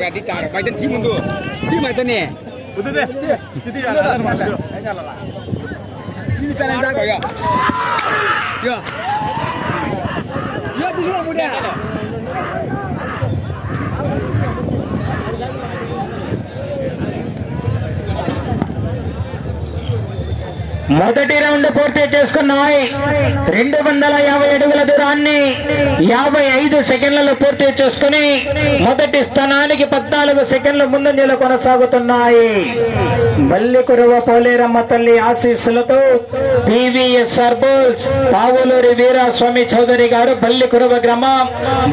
di cara bagian timun tuh timun itu nih betul deh jadi ini kan yang jago ya ya ya di sini muda మొదటి round పూర్తి చేసుకున్నాయి 250 అడుగుల దూరాన్ని 55 సెకండ్లలో పూర్తి చేసుకుని మొదటి స్థానానికి 14 సెకండ్ల ముందంజలో కొనసాగుతున్నాయి. బల్లికురవ పోలేరమ్మ తల్లి ఆశీస్సులతో పివిఎస్ఆర్ బుల్స్ పావులూరి వీరాస్వామి చౌదరి గారు బల్లికురవ గ్రామం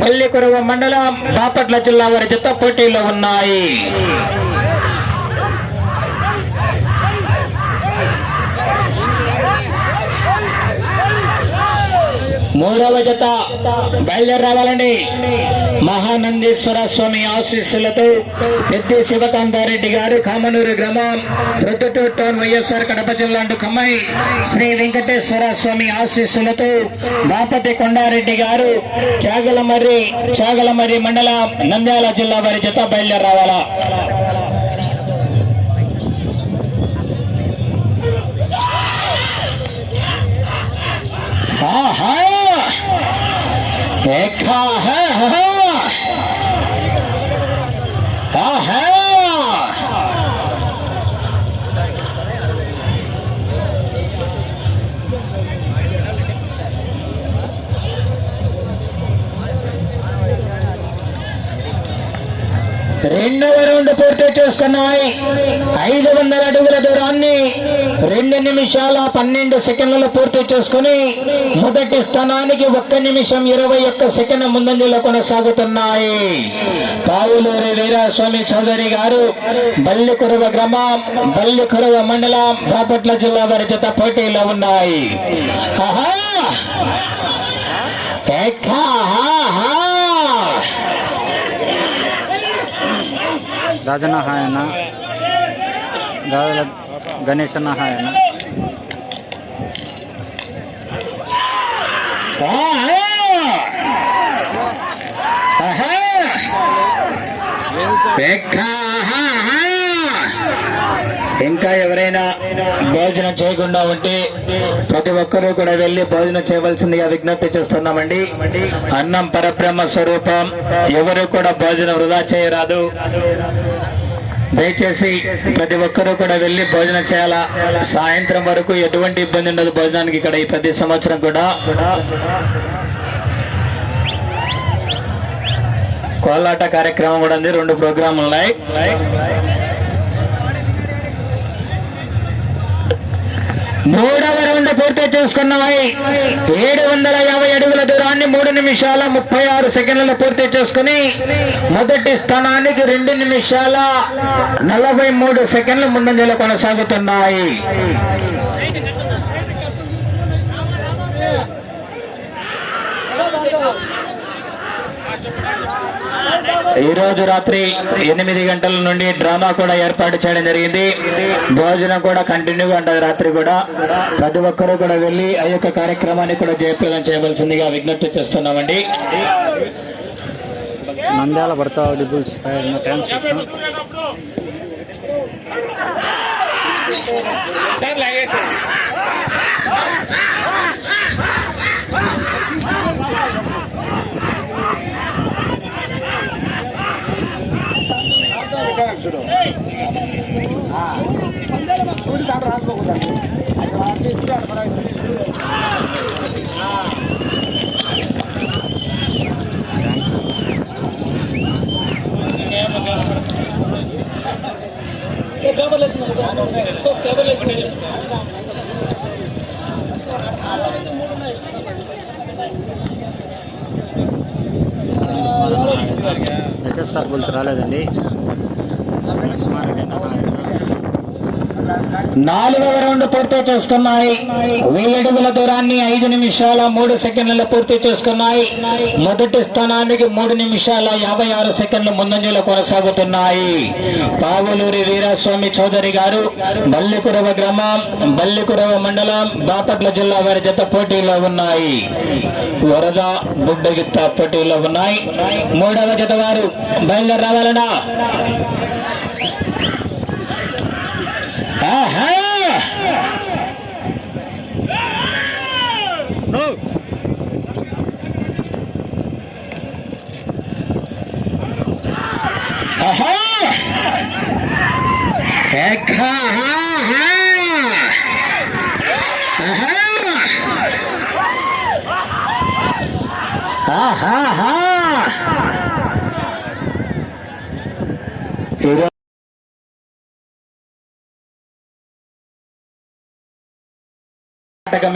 బల్లికురవ మండలం బాపట్ల జిల్లా వారి జత పోటీలో ఉన్నాయి. మూడవ జత బయలుదేరి రావాలండి. మహానందీశ్వర స్వామి ఆశీస్సులతో పెద్ది శివకాంతారెడ్డి గారు కామనూరు గ్రామం ప్రొద్దుటూరు టౌన్ వైఎస్ఆర్ కడప జిల్లా ఖమ్మం శ్రీ వెంకటేశ్వర స్వామి ఆశీస్సులతో బాపతి కొండారెడ్డి గారు చాగలమర్రి మండలం నంద్యాల జిల్లా వారి జత బయలుదేరి రావాలా. రెండవ రౌండ్ పూర్తి చేసుకున్నాయి. 500 అడుగుల దూరాన్ని 2 నిమిషాల 12 సెకండ్లలో పూర్తి చేసుకుని మొదటి స్థానానికి 1 నిమిషం 21 సెకండ్ల ముందంజలో కొనసాగుతున్నాయి. పావులూరి వీరాస్వామి చౌదరి గారు బల్లికురవ గ్రామం బల్లికురవ మండలం బాపట్ల జిల్లా వారి జత పోటీలో ఉన్నాయి. రాజన్న హాయన్న గాదల గణేశన్న హాయన్న ఇంకా ఎవరైనా భోజనం చేయకుండా ఉంటే ప్రతి ఒక్కరూ కూడా వెళ్లి భోజనం చేయవలసిందిగా విజ్ఞప్తి చేస్తున్నామండి. అన్నం పరబ్రహ్మ స్వరూపం, ఎవరు కూడా భోజనం వృధా చేయరాదు. దయచేసి ప్రతి ఒక్కరూ కూడా వెళ్లి భోజనం చేయాలా. సాయంత్రం వరకు ఎటువంటి ఇబ్బంది ఉండదు భోజనానికి ఇక్కడ ఈ ప్రతి సంవత్సరం కూడా. కోలాట కార్యక్రమం కూడా ఉంది. 2 ప్రోగ్రాములు ఉన్నాయి. మూడవ రౌండ్ పూర్తి చేసుకున్నాయి. 750 అడుగుల దూరాన్ని 3 నిమిషాల 36 సెకండ్లలో పూర్తి చేసుకుని మొదటి స్థానానికి 2 నిమిషాల 43 సెకండ్ల ముందంజలో కొనసాగుతున్నాయి. ఈ రోజు రాత్రి 8 గంటల నుండి డ్రామా కూడా ఏర్పాటు చేయడం జరిగింది. భోజనం కూడా కంటిన్యూగా ఉంటుంది రాత్రి కూడా. ప్రతి ఒక్కరూ కూడా వెళ్ళి ఆ యొక్క కార్యక్రమాన్ని కూడా జయప్రదం చేయవలసిందిగా విజ్ఞప్తి చేస్తున్నామండి. నంద్యాల భర్త డిబుల్స్ చూసి దాంట్లో రాసుకోకూడదు. ఎస్ఎస్ఆర్ బుల్స్ రాలేదండి. నరసింహారెడ్డి అన్న ఆయన 4వ రౌండ్ పూర్తి చేసుకున్నాయి. 1000 అడుగుల దూరాన్ని 5 నిమిషాల 3 సెకండ్లలో పూర్తి చేసుకున్నాయి. మొదటి స్థానానికి 3 నిమిషాల 56 సెకండ్లు ముందంజలో కొనసాగుతున్నాయి. పావులూరి వీరాస్వామి చౌదరి గారు, బల్లికురవ గ్రామం, బల్లికురవ మండలం, బాపట్ల జిల్లా వారి జత పోటీలో ఉన్నాయి. వరద బుడ్డగిత్త పోటీలో ఉన్నాయి. 3వ జత వారు బయలుదేరి రావాలన్నా. ఆహా ఆహా ఏఖా ఆహా ఆహా ఆహా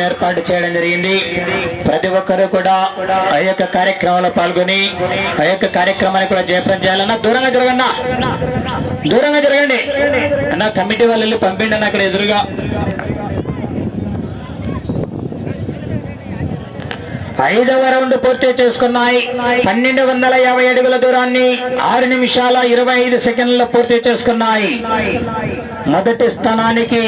ఏర్పాటు చేయడం జరిగింది. ప్రతి ఒక్కరూ కూడా ఆ యొక్క కార్యక్రమంలో పాల్గొని ఆ యొక్క కార్యక్రమాన్ని కూడా జయప్రదం చేయాలన్నా. దూరంగా జరగన్నా, దూరంగా జరగండి అన్న. కమిటీ వాళ్ళు వెళ్ళి పంపిండి అన్న అక్కడ ఎదురుగా. 5వ రౌండ్ పూర్తి చేసుకున్నాయి. 1250 అడుగుల దూరాన్ని 6 నిమిషాల 25 సెకండ్లలో పూర్తి చేసుకున్నాయి. మొదటి స్థానానికి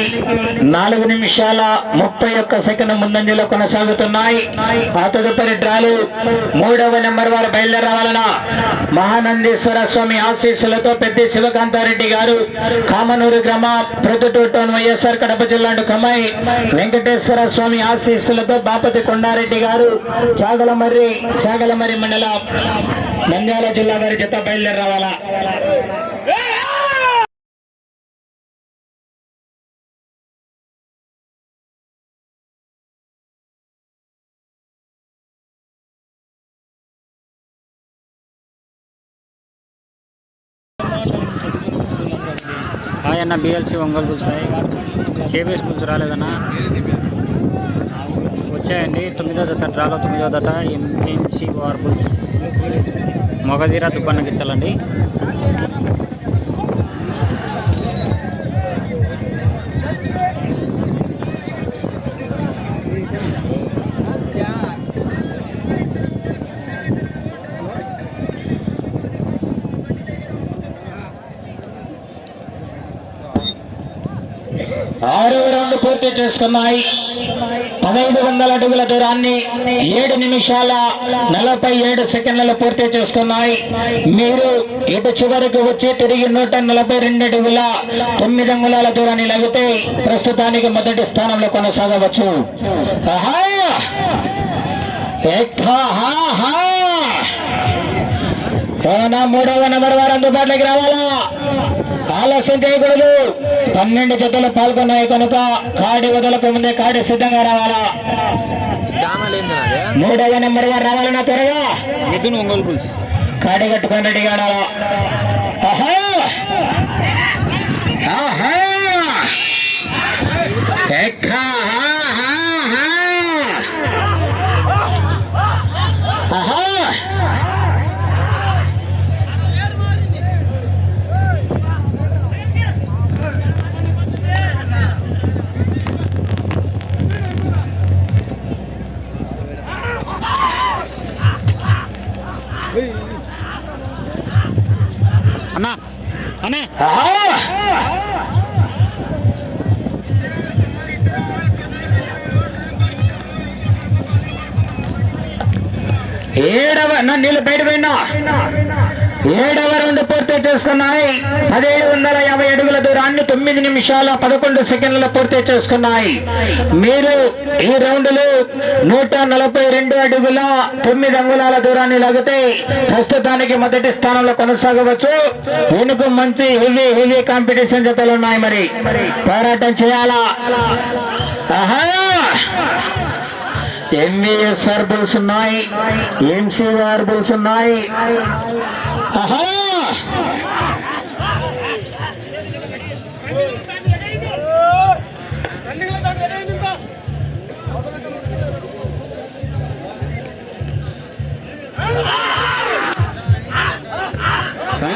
4 నిమిషాల 31 సెకండ్ ముందంజలో కొనసాగుతున్నాయి. ఆ తదుపరి డ్రాలు 3వ నెంబర్ వారు బయలుదేరి రావాలన్నా. మహానందీశ్వర స్వామి ఆశీస్సులతో పెద్ద శివకాంతారెడ్డి గారు, కామనూరు గ్రామ, ప్రొద్దుటూరు టౌన్, వైఎస్ఆర్ కడప జిల్లా కమ్మాయి. వెంకటేశ్వర స్వామి ఆశీస్సులతో బాపతి కొండారెడ్డి గారు, చాగలమర్రి మండలం, నంద్యాల జిల్లా వారి జత బయలుదేరి రావాలా. హాయ్ అన్న. BLC Ongole bulls, KBS bulls రాలేదన్నా. వచ్చాయండి. 9వ జత డ్రాలో 9వ జత MMC war bulls, Mogadheera Dubbanna గిత్తలండి. ఆరవ రౌండ్ పూర్తి చేసుకున్నాయి. 1500 అడుగుల దూరాన్ని 7 నిమిషాల 47 సెకండ్లలో పూర్తి చేసుకున్నాయి. మీరు ఇటు చివరికి వచ్చి తిరిగి 142 అడుగుల 9 అంగుళాల దూరాన్ని లాగితే ప్రస్తుతానికి మొదటి స్థానంలో కొనసాగవచ్చు. 3వ నెంబర్ వారు అందుబాటులోకి రావాలా. ఆలస్యం చేయకూడదు. 12 జతలు పాల్గొన్నాయి కనుక కాడి వదలకు ముందే కాడి సిద్ధంగా రావాలా. 3వ నెంబర్ వారు రావాలన్నా త్వరగా. ఒంగోలు బుల్స్ కాడి కట్టుకొని రెడీగా ఆడాలా. అన్నా అనే 7వ నీళ్ళు బయట పోయినా. 7వ రౌండ్ పూర్తి చేసుకున్నాయి. 1750 అడుగుల దూరాన్ని 9 నిమిషాల 11 సెకండ్లలో పూర్తి చేసుకున్నాయి. మీరు ఈ రౌండ్ లో 142 అడుగుల 9 అంగుళాల దూరాన్ని లాగితే ప్రస్తుతానికి మొదటి స్థానంలో కొనసాగవచ్చు. వెనుక మంచి హెవీ కాంపిటీషన్ జతలు ఉన్నాయి. మరి పోరాటం చేయాలా. ఎంవీఎస్ఆర్ బుల్స్ ఉన్నాయి, ఎంసీఆర్ బుల్స్ ఉన్నాయి. ఆర్కే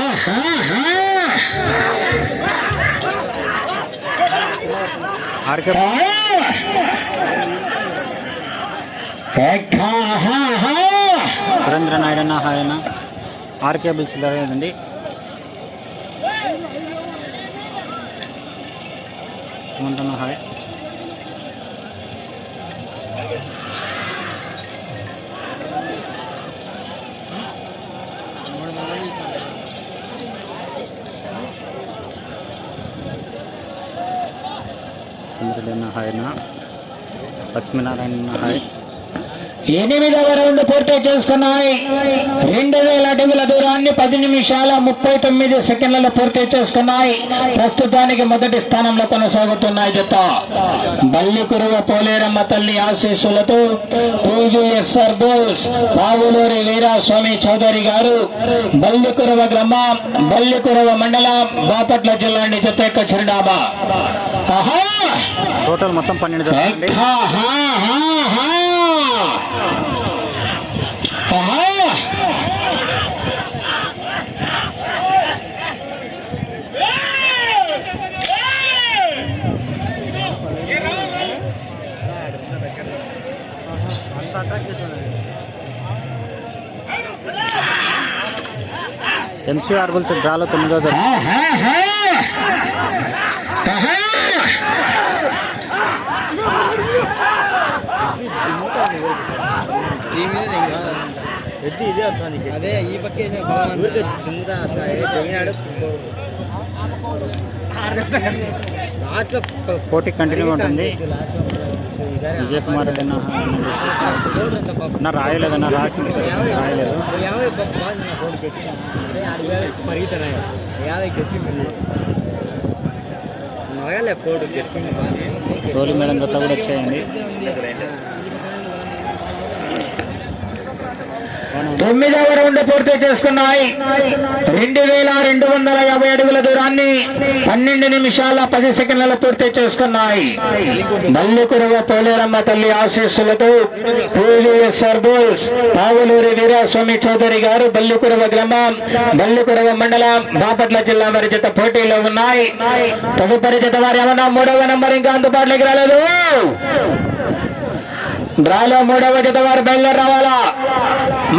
సురేంద్ర నాయుడు అన్న హాయ్ అన్న. ఆర్కే బిల్స్ లేదండి. సుమంత్ అన్న హాయ్. చంద్రుడన్న హాయ్ అన్న. లక్ష్మీనారాయణ హాయ్. 8వ రౌండ్ పూర్తి చేసుకున్నాయి. 2000 అడుగుల దూరాన్ని 10 నిమిషాల 39 సెకండ్లలో పూర్తి చేసుకున్నాయి. ప్రస్తుతానికి మొదటి స్థానంలో కొనసాగుతున్నాయి జత. బల్లికురువ పోలేరమ్మ తల్లి ఆశీస్సులతో PVSR బోల్స్ పావులూరి వీరాస్వామి చౌదరి గారు బల్లికురువ గ్రామం బల్లికురువ మండలం బాపట్ల జిల్లా జత యొక్క చిరునామా. టోటల్ మొత్తం 12 జతలండి. MCR బుల్స్ డ్రాలో 9వ జత. అదే ఈ పక్కే పోటీ కంటిన్యూ ఉంటుంది. విజయ్ కుమార్ రెడ్డి అన్న రాయలేదన్న రాయలేదు. తోలి మేడం జత కూడా వచ్చాయండి. 9వ రౌండ్ పూర్తి చేసుకున్నాయి. 2250 అడుగుల దూరాన్ని 12 నిమిషాల 10 సెకండ్లలో పూర్తి చేసుకున్నాయి. బల్లికురువ పోలేరమ్మ తల్లి ఆశీస్సులతో PVSR బోల్స్ పావులూరి వీరాస్వామి చౌదరి గారు బల్లికురువ గ్రామం బల్లికురువ మండలం బాపట్ల జిల్లా వారి జత పోటీలో ఉన్నాయి. తదుపరి జత వారి ఏమన్నా 3వ నంబర్ ఇంకా అందుబాటులోకి రాలేదు. డ్రాలో 3వ జత వారు బయలుదేరి రావాలా.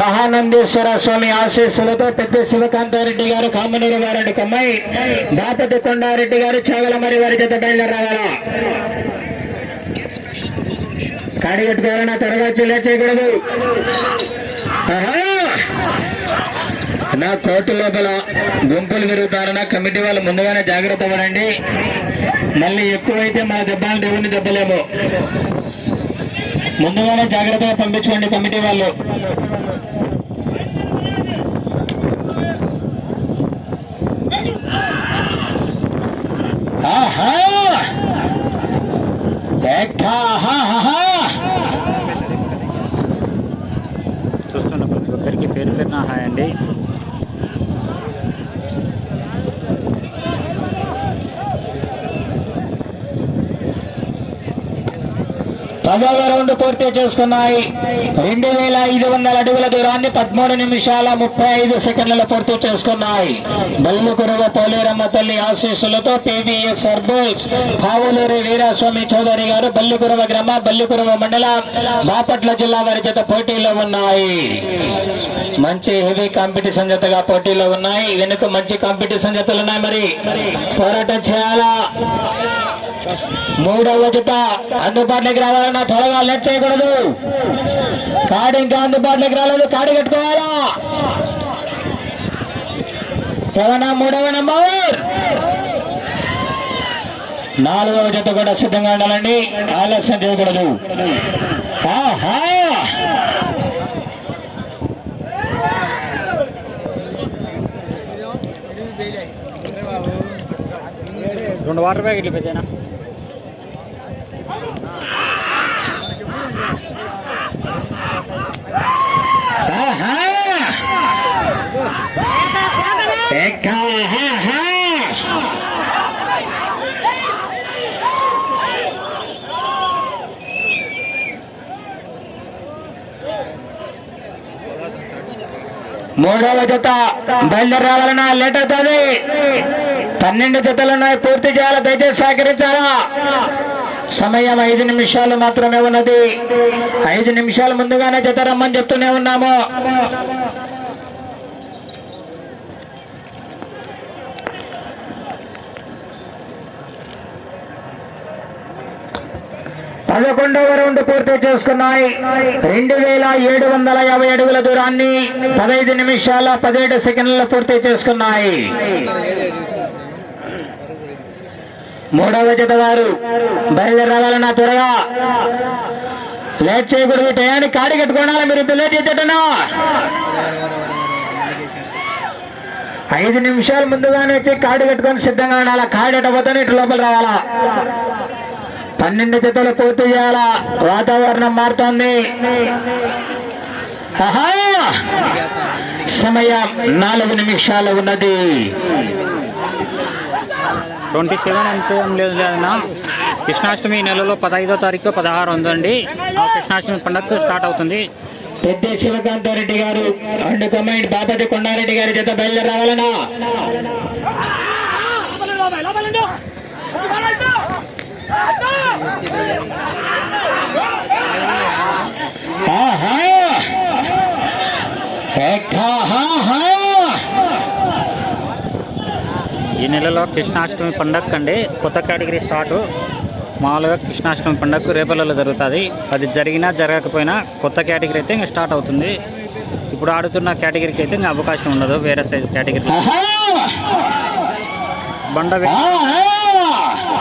మహానందేశ్వర స్వామి ఆశీస్సులతో పెద్ద శివకాంతారెడ్డి గారు కామనూరు వారెడ్డి కమ్మాయి బాపతి కొండారెడ్డి గారు చాగలమరి వారి జత బయలుదేరి రావాలా. కాడిగట్టుకోవాలన్నా త్వరగా చేయకూడదు. నా కోర్టు లోపల గుంపులు విరుగుతారన్న కమిటీ వాళ్ళు ముందుగానే జాగ్రత్త పడండి. మళ్ళీ ఎక్కువైతే మా దెబ్బలు దేవుణ్ణి దెబ్బలేము. ముందుగానే జాగ్రత్తగా పంపించుకోండి కమిటీ వాళ్ళు. చూస్తున్న ప్రతి ఒక్కరికి పేరు పేరున హాయ్ అండి. పదవ రౌండ్ పూర్తి చేసుకున్నాయి. 2500 అడుగుల దూరాన్ని 13 నిమిషాల 35 సెకండ్లలో పూర్తి చేసుకున్నాయి. బల్లికురువ పోలేరమ్మ తల్లి ఆశీస్సులతో PVSR బోల్స్ పావులూరి వీరాస్వామి చౌదరి గారు బల్లికురువ గ్రామం బల్లికురువ మండలం బాపట్ల జిల్లా వారి జత పోటీలో ఉన్నాయి. మంచి హెవీ కాంపిటీషన్ జతగా పోటీలో ఉన్నాయి. వెనుక మంచి కాంపిటీషన్ జతలు ఉన్నాయి. మరి పోరాటం చేయాలా. 3వ జత అందుబాటులోకి రావాలన్నా త్వరగా లెట్ చేయకూడదు. కాడి ఇంకా అందుబాటులోకి రాలేదు. కాడి కట్టుకోవాలా. ఏమన్నా 3వ నంబర్ 4వ జత కూడా సిద్ధంగా ఉండాలండి. ఆలస్యం చేయకూడదు. ఆహా 2 వాటర్ ప్యాకెట్లు పెద్దనా. మూడవ జత బయలుదేరి రావాలన్నా లేట్ అవుతుంది. 12 జతలు ఉన్నాయి, పూర్తి చేయాలి. దయచేసి సహకరించాలా. సమయం 5 నిమిషాలు మాత్రమే ఉన్నది. 5 నిమిషాలు ముందుగానే జత రమ్మని చెప్తూనే ఉన్నాము. పదకొండవ రౌండ్ పూర్తి చేసుకున్నాయి. 2750 అడుగుల దూరాన్ని 15 నిమిషాల 17 సెకండ్లలో పూర్తి చేసుకున్నాయి. మూడవ జత వారు బయలుదేరి రావాలన్నా త్వరగా లేట్ చేయకూడదు. టయానికి కాడి కట్టుకోవాలి. మీరు ఇంత లేట్ చేసేటనా 5 నిమిషాలు ముందుగానే వచ్చి కాడి కట్టుకొని సిద్ధంగా ఉండాలా. కాడి అట్టపోతే ఇటు లోపల రావాలా. 12 జతలు పూర్తి చేయాలా. వాతావరణం మారుతోంది. సమయం 4 నిమిషాలు ఉన్నది. 27 అంతే లేదు లేదన్నా. కృష్ణాష్టమి నెలలో 15వ తారీఖు 16 ఉందండి. ఆ కృష్ణాష్టమి పండుగ స్టార్ట్ అవుతుంది. పెద్ద శివకాంతారెడ్డి గారు అండ్ కమాండ్ బాపతి కొండారెడ్డి గారి జత బయలుదేరి రావాలన్నా. ఈ నెలలో కృష్ణాష్టమి పండగ అండి. కొత్త కేటగిరీ స్టార్ట్. మామూలుగా కృష్ణాష్టమి పండుగ రేపల్లలో జరుగుతుంది. అది జరిగినా జరగకపోయినా కొత్త కేటగిరీ అయితే ఇంకా స్టార్ట్ అవుతుంది. ఇప్పుడు ఆడుతున్న కేటగిరీకి అయితే ఇంకా అవకాశం ఉండదు. వేరే సైజు కేటగిరీ బండ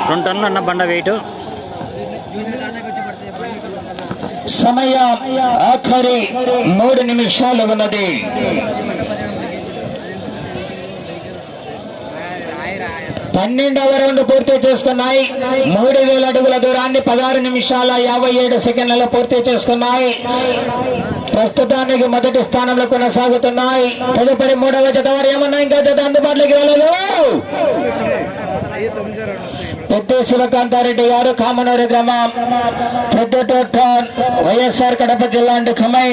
2 టన్నులు అన్న బండ వెయిట్. సమయం ఆఖరి 3 నిమిషాలు ఉన్నది. 12వ రౌండ్ పూర్తి చేసుకున్నాయి. 3000 అడుగుల దూరాన్ని 16 నిమిషాల 57 సెకండ్లలో పూర్తి చేసుకున్నాయి. ప్రస్తుతానికి మొదటి స్థానంలో కొనసాగుతున్నాయి. తదుపరి 3వ జత వారు ఏమన్నా ఇంకా జత అందుబాటులోకి వెళ్ళదు. పెద్ద శివకాంతారెడ్డి గారు కామనూరు గ్రామం పెద్దటోటన్ వైఎస్ఆర్ కడప జిల్లా అండ్ ఖమ్మై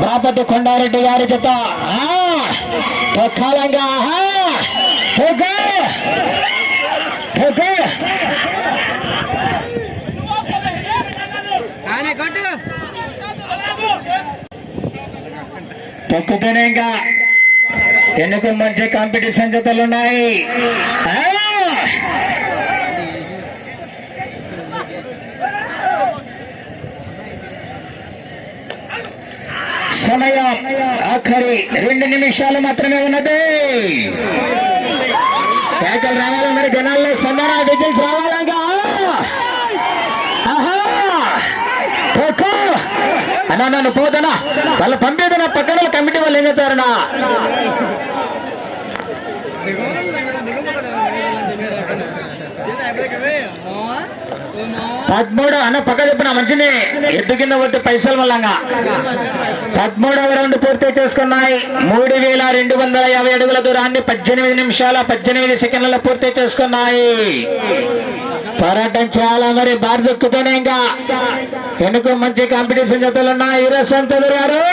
బాపతి కొండారెడ్డి గారి జత కాలంగా తొక్కుతూనే ఇంకా ఎన్నుకు మంచి కాంపిటీషన్ జతలు ఉన్నాయి. సమయం ఆఖరి 2 నిమిషాలు మాత్రమే ఉన్నది. కేకలు రావాలి మరి, జనాల్లో స్పందన, డీజిల్స్ రావాలంగా. అన్నా నన్ను పోదనా వాళ్ళు పంపేదనా. పక్కన కమిటీ వాళ్ళు ఏం చేస్తారన్నా. 13 అన్న పక్క చెప్పిన మంచిని ఎద్దు కింద పోతే పైసలు మళ్ళంగా. 13వ రౌండ్ పూర్తి చేసుకున్నాయి. 3250 అడుగుల దూరాన్ని 18 నిమిషాల 18 సెకండ్లలో పూర్తి చేసుకున్నాయి. పోరాటం చాలా మరి బార్దొక్కుతూనే ఇంకా ఎన్నుకు మంచి కాంపిటీషన్ జతలు ఉన్నాయి. వీరస్వామి చౌదరి గారు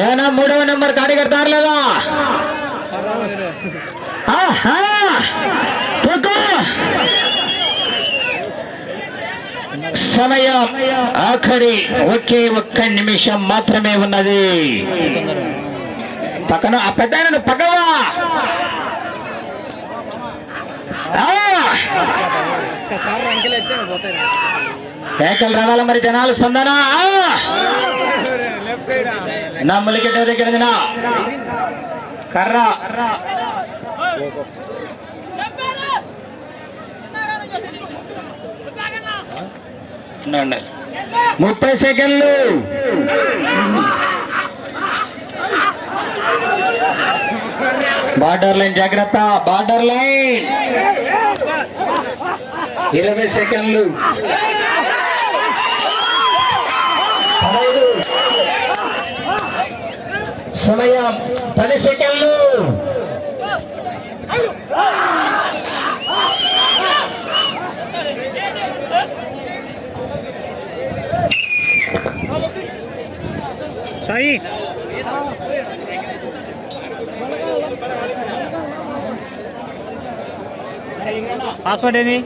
ఏనా 3వ నెంబర్ కాడి కడతారు లేదా. సమయం ఆఖరి ఒకే 1 నిమిషం మాత్రమే ఉన్నది. పక్కన ఆ పెద్ద పక్కవా కేకలు రావాల మరి, జనాలు స్పందన. నా ములికెట్ట దగ్గర కర్ర 30 సెకండ్లు. బార్డర్ లైన్ జాగ్రత్త. బార్డర్ లైన్ 20 సెకండ్లు. 15 సమయం 10 సెకండ్లు. సాయి పాస్వర్డ్ ఏది?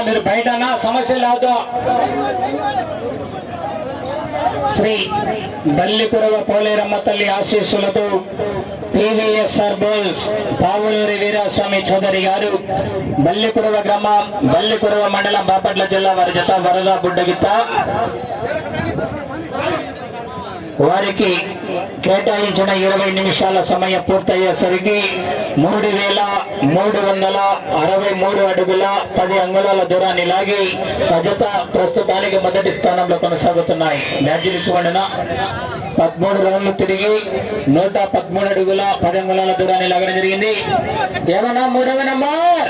మీరు బయట సమస్య లేదు. శ్రీ బల్లికురవ పోలేరమ్మ తల్లి ఆశీస్సులతో పివిఎస్ఆర్ బోల్స్ పావులూరి వీరాస్వామి చౌదరి గారు బల్లికురవ గ్రామం బల్లికురవ మండలం బాపట్ల జిల్లా వారి జత వరద బుడ్డగిత్త వారికి కేటాయించిన 20 నిమిషాల సమయం పూర్తయ్యేసరికి 3,363 అడుగుల 10 అంగుళాల దూరాన్ని లాగి జత ప్రస్తుతానికి మొదటి స్థానంలో కొనసాగుతున్నాయి. మ్యాచ్లు చూడండిన 13 రౌండ్లు తిరిగి 113 అడుగుల 10 అంగుళాల దూరాన్ని లాగడం జరిగింది. ఏమన్నా 3వ నంబర్